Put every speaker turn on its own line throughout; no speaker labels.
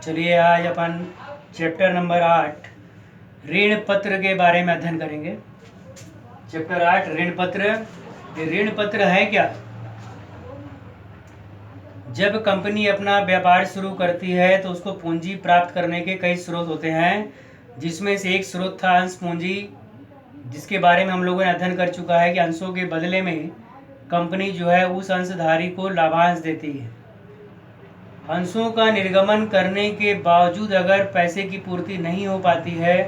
चलिए आज अपन chapter number 8 ऋण पत्र के बारे में अध्ययन करेंगे। चैप्टर 8 ऋण पत्र। ये ऋण पत्र है क्या? जब कंपनी अपना व्यापार शुरू करती है तो उसको पूंजी प्राप्त करने के कई स्रोत होते हैं, जिसमें से एक स्रोत था अंश पूंजी, जिसके बारे में हम लोगों ने अध्ययन कर चुका है कि अंशों के बदले में कंपनी जो है उस अंशधारी को लाभांश देती है। अंशों का निर्गमन करने के बावजूद अगर पैसे की पूर्ति नहीं हो पाती है,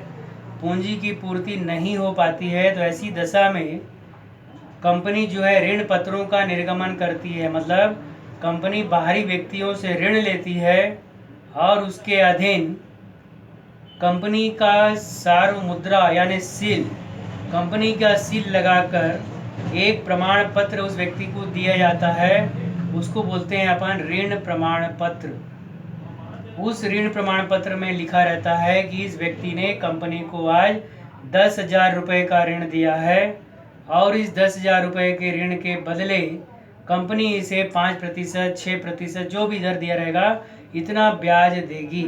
पूंजी की पूर्ति नहीं हो पाती है, तो ऐसी दशा में कंपनी जो है ऋण पत्रों का निर्गमन करती है। मतलब कंपनी बाहरी व्यक्तियों से ऋण लेती है और उसके अधीन कंपनी का सार्वमुद्रा यानी सील, कंपनी का सील लगाकर एक प्रमाण पत्र उस व्यक्ति को दिया जाता है। उसको बोलते हैं अपन ऋण प्रमाण पत्र। उस ऋण प्रमाण पत्र में लिखा रहता है कि इस व्यक्ति ने कंपनी को आज 10,000 रुपये का ऋण दिया है और इस 10,000 रुपये के ऋण के बदले कंपनी इसे 5%, 6%, जो भी दर दिया रहेगा इतना ब्याज देगी।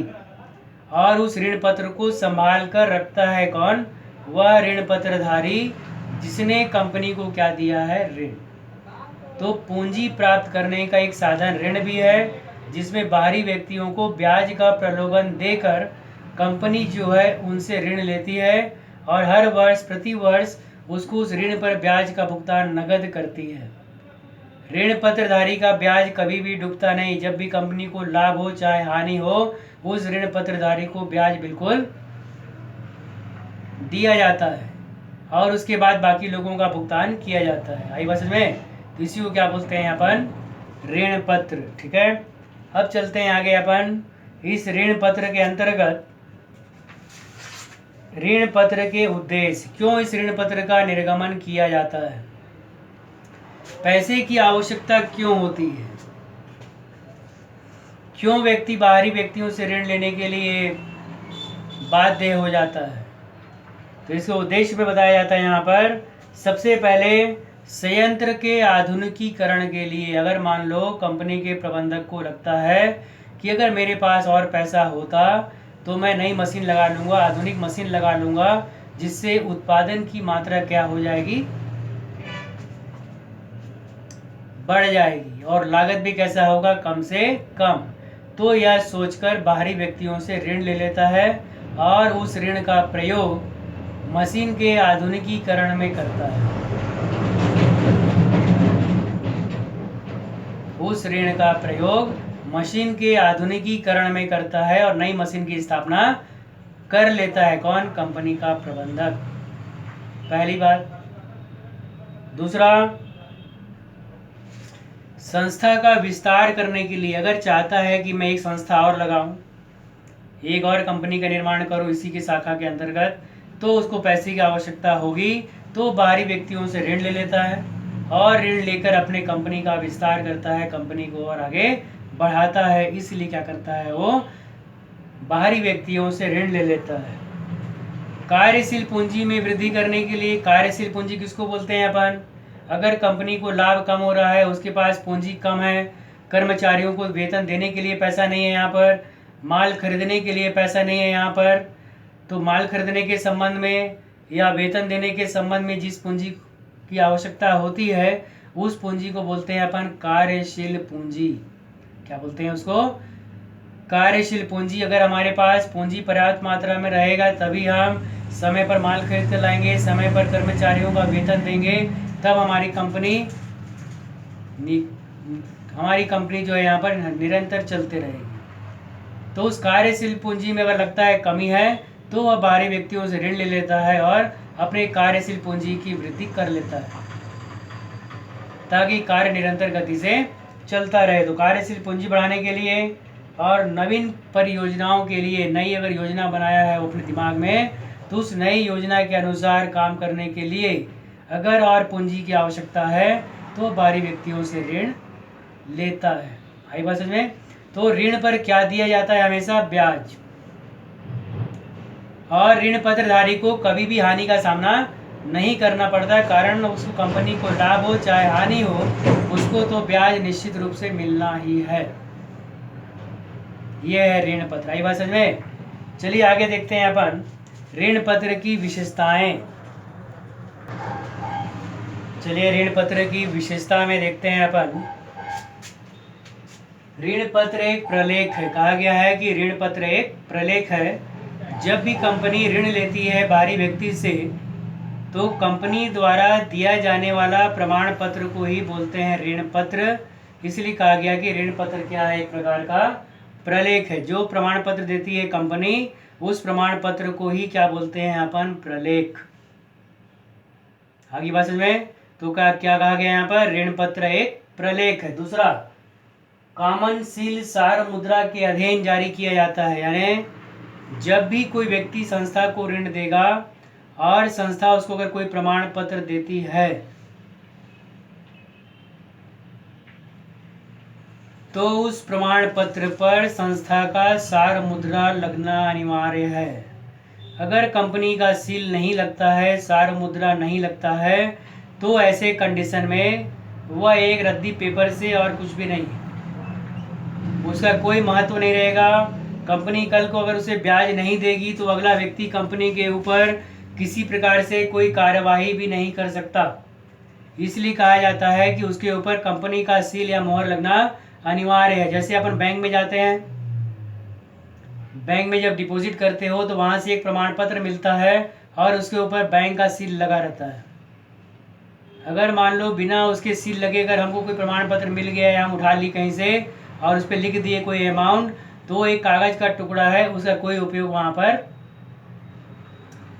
और उस ऋण पत्र को संभाल कर रखता है कौन? वह ऋण पत्रधारी जिसने कंपनी को क्या दिया है? ऋण। तो पूंजी प्राप्त करने का एक साधन ऋण भी है, जिसमें बाहरी व्यक्तियों को ब्याज का प्रलोभन देकर कंपनी जो है उनसे ऋण लेती है और हर वर्ष प्रति वर्ष उसको उस ऋण पर ब्याज का भुगतान नगद करती है। ऋण पत्रधारी का ब्याज कभी भी डूबता नहीं। जब भी कंपनी को लाभ हो चाहे हानि हो, उस ऋण पत्रधारी को ब्याज बिल्कुल दिया जाता है और उसके बाद बाकी लोगों का भुगतान किया जाता है। आई बात समझ में? तो इसी को क्या बोलते हैं अपन? ऋण पत्र। ठीक है, अब चलते हैं आगे अपन इस ऋण पत्र के अंतर्गत ऋण पत्र के उद्देश्य, क्यों इस ऋण पत्र का निर्गमन किया जाता है, पैसे की आवश्यकता क्यों होती है, क्यों व्यक्ति बाहरी व्यक्तियों से ऋण लेने के लिए बाध्य हो जाता है। तो इसके उद्देश्य में बताया जाता है यहाँ पर। सबसे पहले संयंत्र के आधुनिकीकरण के लिए। अगर मान लो कंपनी के प्रबंधक को लगता है कि अगर मेरे पास और पैसा होता तो मैं नई मशीन लगा लूँगा, आधुनिक मशीन लगा लूँगा, जिससे उत्पादन की मात्रा क्या हो जाएगी? बढ़ जाएगी और लागत भी कैसा होगा? कम से कम। तो यह सोचकर बाहरी व्यक्तियों से ऋण ले लेता है और उस ऋण का प्रयोग मशीन के आधुनिकीकरण में करता है। उस ऋण का प्रयोग मशीन के आधुनिकीकरण में करता है और नई मशीन की स्थापना कर लेता है। कौन? कंपनी का प्रबंधक। पहली बात। दूसरा, संस्था का विस्तार करने के लिए। अगर चाहता है कि मैं एक संस्था और लगाऊं, एक और कंपनी का निर्माण करूं इसी की शाखा के अंतर्गत, तो उसको पैसे की आवश्यकता होगी, तो बाहरी व्यक्तियों से ऋण ले लेता है और ऋण लेकर अपने कंपनी का विस्तार करता है, कंपनी को और आगे बढ़ाता है। इसलिए क्या करता है? वो बाहरी व्यक्तियों से ऋण ले लेता है। कार्यशील पूंजी में वृद्धि करने के लिए। कार्यशील पूंजी किसको बोलते हैं अपन? अगर कंपनी को लाभ कम हो रहा है, उसके पास पूंजी कम है, कर्मचारियों को वेतन देने के लिए पैसा नहीं है यहाँ पर, माल खरीदने के लिए पैसा नहीं है यहाँ पर, तो माल खरीदने के संबंध में या वेतन देने के संबंध में जिस पूंजी की आवश्यकता होती है, उस पूंजी को बोलते हैं अपन कार्यशील पूंजी। क्या बोलते हैं उसको? कार्यशील पूंजी। अगर हमारे पास पूंजी पर्याप्त मात्रा में रहेगा तभी हम समय पर माल खरीद कर लाएंगे, समय पर कर्मचारियों का वेतन देंगे, तब हमारी कंपनी जो है यहाँ पर निरंतर चलते रहेगी। तो उस कार्यशील पूंजी में अगर लगता है कमी है, तो वह बाहरी व्यक्तियों से ऋण ले लेता है और अपने कार्यशील पूंजी की वृद्धि कर लेता है, ताकि कार्य निरंतर गति से चलता रहे। तो कार्यशील पूंजी बढ़ाने के लिए और नवीन परियोजनाओं के लिए, नई अगर योजना बनाया है वो अपने दिमाग में, तो उस नई योजना के अनुसार काम करने के लिए अगर और पूंजी की आवश्यकता है तो बाहरी व्यक्तियों से ऋण लेता है। आई बात समझ में? तो ऋण पर क्या दिया जाता है? हमेशा ब्याज। और ऋण पत्रधारी को कभी भी हानि का सामना नहीं करना पड़ता है, कारण उसको कंपनी को लाभ हो चाहे हानि हो, उसको तो ब्याज निश्चित रूप से मिलना ही है। ये है ऋण पत्र। आई बात समझ में? चलिए आगे देखते हैं अपन ऋण पत्र की विशेषताएं। चलिए ऋण पत्र की विशेषता में देखते हैं अपन। ऋण पत्र एक प्रलेख है। कहा गया है कि ऋण पत्र एक प्रलेख है। जब भी कंपनी ऋण लेती है बाहरी व्यक्ति से तो कंपनी द्वारा दिया जाने वाला प्रमाण पत्र को ही बोलते हैं ऋण पत्र। इसलिए कहा गया कि ऋण पत्र क्या है? एक प्रकार का प्रलेख है। जो प्रमाण पत्र देती है कंपनी उस प्रमाण पत्र को ही क्या बोलते हैं अपन? प्रलेख। आगे बात समझ में? तो क्या कहा गया यहाँ पर? ऋण पत्र एक प्रलेख है। दूसरा, कॉमन सील सार मुद्रा के अधीन जारी किया जाता है। यानी जब भी कोई व्यक्ति संस्था को ऋण देगा और संस्था उसको अगर कोई प्रमाण पत्र देती है तो उस प्रमाण पत्र पर संस्था का सार मुद्रा लगना अनिवार्य है। अगर कंपनी का सील नहीं लगता है, सार मुद्रा नहीं लगता है, तो ऐसे कंडीशन में वह एक रद्दी पेपर से और कुछ भी नहीं, उसका कोई महत्व नहीं रहेगा। कंपनी कल को अगर उसे ब्याज नहीं देगी तो अगला व्यक्ति कंपनी के ऊपर किसी प्रकार से कोई कार्यवाही भी नहीं कर सकता। इसलिए कहा जाता है कि उसके ऊपर कंपनी का सील या मोहर लगना अनिवार्य है। जैसे अपन बैंक में जाते हैं, बैंक में जब डिपॉजिट करते हो तो वहां से एक प्रमाण पत्र मिलता है और उसके ऊपर बैंक का सील लगा रहता है। अगर मान लो बिना उसके सील लगे अगर हमको कोई प्रमाण पत्र मिल गया या हम उठा ली कहीं से और उस पर लिख दिए कोई अमाउंट, तो एक कागज का टुकड़ा है, उसका कोई उपयोग वहां पर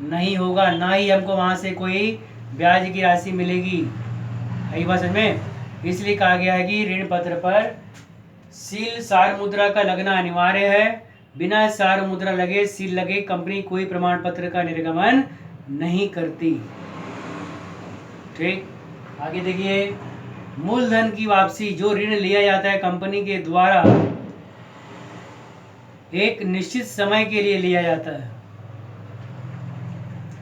नहीं होगा, ना ही हमको वहां से कोई ब्याज की राशि मिलेगी। यही बात समझ में? इसलिए कहा गया है कि ऋण पत्र पर सील सार मुद्रा का लगना अनिवार्य है। बिना सार मुद्रा लगे, सील लगे, कंपनी कोई प्रमाण पत्र का निर्गमन नहीं करती। ठीक, आगे देखिए, मूलधन की वापसी। जो ऋण लिया जाता है कंपनी के द्वारा एक निश्चित समय के लिए लिया जाता है,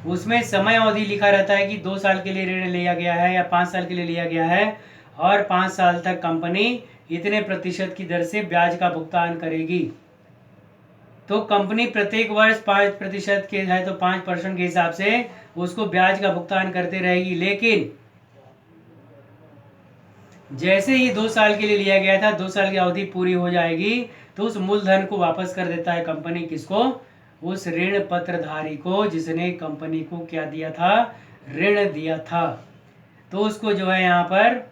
उसमें समय अवधि लिखा रहता है कि 2 साल के लिए ऋण लिया गया है या 5 साल के लिए लिया गया है और 5 साल तक कंपनी इतने प्रतिशत की दर से ब्याज का भुगतान करेगी। तो कंपनी प्रत्येक वर्ष 5% के है तो 5% के हिसाब से उसको ब्याज का भुगतान करते रहेगी। लेकिन जैसे ही 2 साल के लिए लिया गया था, 2 साल की अवधि पूरी हो जाएगी तो उस मूलधन को वापस कर देता है कंपनी। किसको? उस ऋण पत्रधारी को, जिसने कंपनी को क्या दिया था? ऋण दिया था। तो उसको जो है यहाँ पर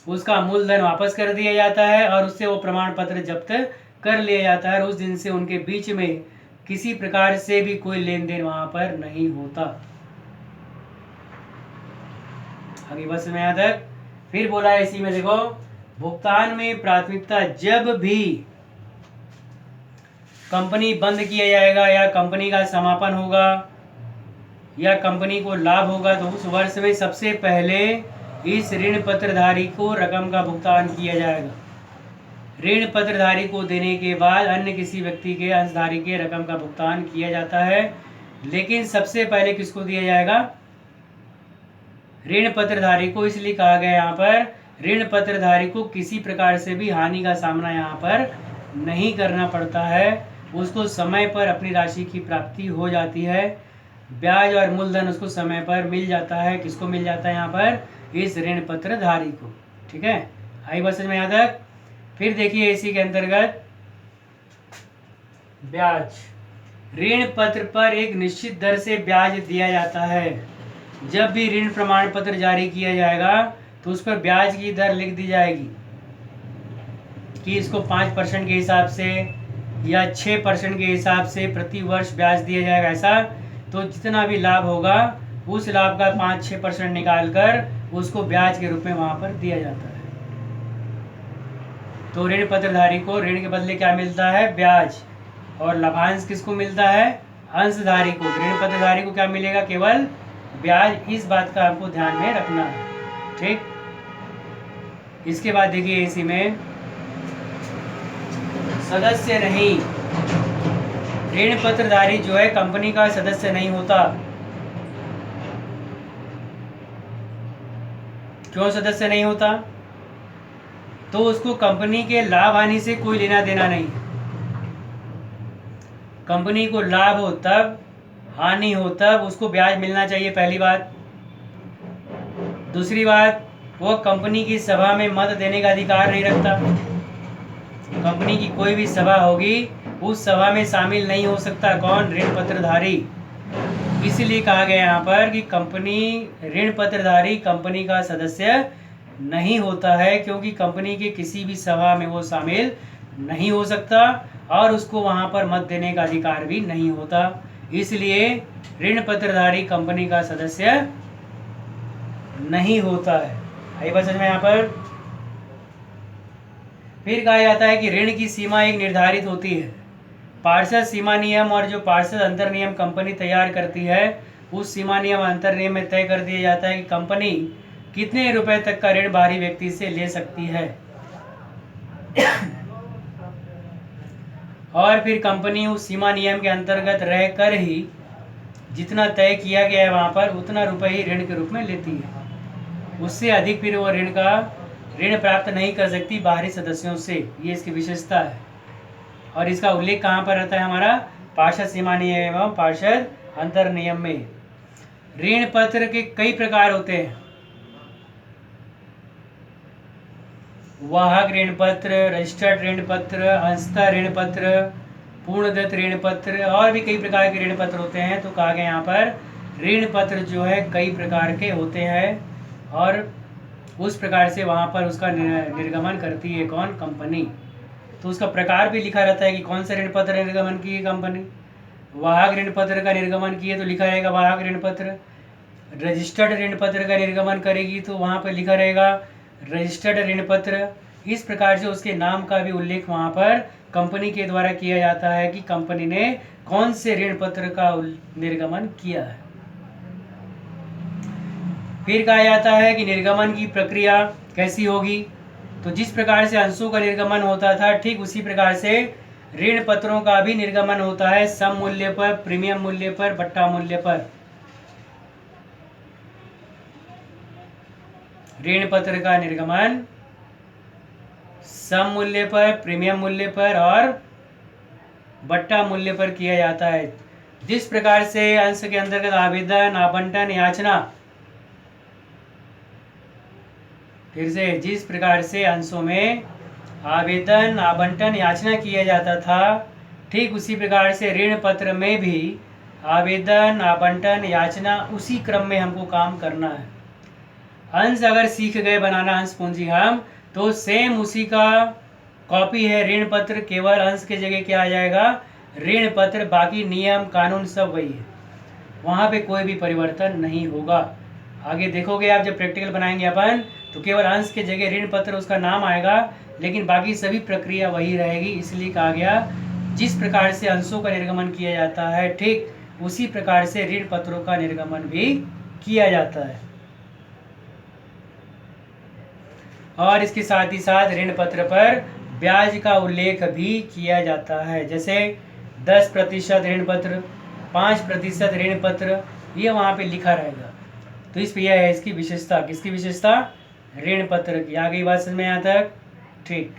उसका मूलधन वापस कर दिया जाता है और उससे वो प्रमाण पत्र जब्त कर लिया जाता है और उस दिन से उनके बीच में किसी प्रकार से भी कोई लेन देन वहां पर नहीं होता। आगे बस में यहाँ तक। फिर बोला है इसी में, देखो, भुगतान में प्राथमिकता। जब भी कंपनी बंद किया जाएगा या कंपनी का समापन होगा या कंपनी को लाभ होगा तो उस वर्ष में सबसे पहले इस ऋण पत्रधारी को रकम का भुगतान किया जाएगा। ऋण पत्रधारी को देने के बाद अन्य किसी व्यक्ति के अंशधारी के रकम का भुगतान किया जाता है। लेकिन सबसे पहले किसको दिया जाएगा? ऋण पत्रधारी को। इसलिए कहा गया यहाँ पर ऋण पत्रधारी को किसी प्रकार से भी हानि का सामना यहाँ पर नहीं करना पड़ता है। उसको समय पर अपनी राशि की प्राप्ति हो जाती है, ब्याज और मूलधन उसको समय पर मिल जाता है। किसको मिल जाता है यहाँ पर? इस ऋण पत्रधारी को। ठीक है, आई बस में यहाँ तक। फिर देखिए इसी के अंतर्गत ब्याज। ऋण पत्र पर एक निश्चित दर से ब्याज दिया जाता है। जब भी ऋण प्रमाण पत्र जारी किया जाएगा तो उस पर ब्याज की दर लिख दी जाएगी कि इसको 5% के हिसाब से या 6% के हिसाब से प्रति वर्ष ब्याज दिया जाएगा। ऐसा तो जितना भी लाभ होगा उस लाभ का 5-6% निकाल कर उसको ब्याज के रूप में वहां पर दिया जाता है। तो ऋण पत्रधारी को ऋण के बदले क्या मिलता है? ब्याज। और लाभांश किसको मिलता है? अंशधारी को। ऋण पत्रधारी को क्या मिलेगा? केवल ब्याज। इस बात का आपको ध्यान में रखना है। ठीक, इसके बाद देखिए इसी में सदस्य नहीं। ऋण पत्रधारी जो है कंपनी का सदस्य नहीं होता। क्यों सदस्य नहीं होता? तो उसको कंपनी के लाभ हानि से कोई लेना देना नहीं। कंपनी को लाभ हो तब, हानि हो तब उसको ब्याज मिलना चाहिए, पहली बात। दूसरी बात, वो कंपनी की सभा में मत देने का अधिकार नहीं रखता। कंपनी की कोई भी सभा होगी उस सभा में शामिल नहीं हो सकता। कौन? ऋण पत्रधारी। इसलिए कहा गया यहाँ पर कि कंपनी ऋण पत्रधारी कंपनी का सदस्य नहीं होता है, क्योंकि कंपनी के किसी भी सभा में वो शामिल नहीं हो सकता और उसको वहाँ पर मत देने का अधिकार भी नहीं होता। इसलिए ऋण पत्रधारी कंपनी का सदस्य नहीं होता है। आई बात समझ में यहाँ पर? फिर कहा जाता है कि ऋण की सीमा एक निर्धारित होती है। पार्षद सीमा नियम और जो पार्षद अंतर नियम कंपनी तैयार करती है, उस सीमा नियम अंतर नियम में तय कर दिया जाता है कि कंपनी कितने रुपए तक का ऋण बाहरी व्यक्ति से ले सकती है। और फिर कंपनी उस सीमा नियम के अंतर्गत रहकर ही जितना तय किया गया है वहाँ पर उतना रुपए ही ऋण के रूप में लेती है। उससे अधिक फिर वो ऋण प्राप्त नहीं कर सकती बाहरी सदस्यों से। ये इसकी विशेषता है। और इसका उल्लेख कहाँ पर रहता है? हमारा पार्षद सीमा नियम एवं पार्षद अंतर नियम में। ऋण पत्र के कई प्रकार होते हैं। वाहक ऋण पत्र, रजिस्टर्ड ऋण पत्र, अंशतः ऋण पत्र, पूर्णदत्त ऋण पत्र और भी कई प्रकार के ऋण पत्र होते हैं। तो कहा गया यहाँ पर ऋण पत्र जो है कई प्रकार के होते हैं और उस प्रकार से वहाँ पर उसका निर्गमन करती है कौन? कंपनी। तो उसका प्रकार भी लिखा रहता है कि कौन सा ऋण पत्र निर्गमन की है कंपनी। वाहक ऋण पत्र का निर्गमन किए तो लिखा रहेगा वाहक ऋण पत्र। रजिस्टर्ड ऋण पत्र का निर्गमन करेगी तो वहाँ पर लिखा रहेगा रजिस्टर्ड ऋण पत्र। इस प्रकार से उसके नाम का भी उल्लेख वहाँ पर कंपनी के द्वारा किया जाता है कि कंपनी ने कौन से ऋण पत्र का निर्गमन किया है। फिर कहा जाता है कि निर्गमन की प्रक्रिया कैसी होगी। तो जिस प्रकार से अंशों का निर्गमन होता था, ठीक उसी प्रकार से ऋण पत्रों का भी निर्गमन होता है। सम मूल्य पर, प्रीमियम मूल्य पर, बट्टा मूल्य पर। ऋण पत्र का निर्गमन सम मूल्य पर, प्रीमियम मूल्य पर और बट्टा मूल्य पर किया जाता है। जिस प्रकार से अंश के अंतर्गत आवेदन, आवंटन, याचना, फिर से जिस प्रकार से अंशों में आवेदन, आवंटन, याचना किया जाता था, ठीक उसी प्रकार से ऋण पत्र में भी आवेदन, आवंटन, याचना उसी क्रम में हमको काम करना है। अंश अगर सीख गए बनाना अंश पूंजी हम, तो सेम उसी का कॉपी है ऋण पत्र, केवल अंश के जगह क्या आ जाएगा? ऋण पत्र। बाकी नियम कानून सब वही है, वहाँ पे कोई भी परिवर्तन नहीं होगा। आगे देखोगे आप जब प्रैक्टिकल बनाएंगे अपन, तो केवल अंश के जगह ऋण पत्र उसका नाम आएगा, लेकिन बाकी सभी प्रक्रिया वही रहेगी। इसलिए कहा गया जिस प्रकार से अंशों का निर्गमन किया जाता है, ठीक उसी प्रकार से ऋण पत्रों का निर्गमन भी किया जाता है। और इसके साथ ही साथ ऋण पत्र पर ब्याज का उल्लेख भी किया जाता है। जैसे 10% ऋण पत्र, 5% ऋण पत्र, ये वहाँ पे लिखा रहेगा। तो इस पे यह है इसकी विशेषता। किसकी विशेषता? ऋण पत्र की। आ गई बात समझ में यहाँ तक? ठीक।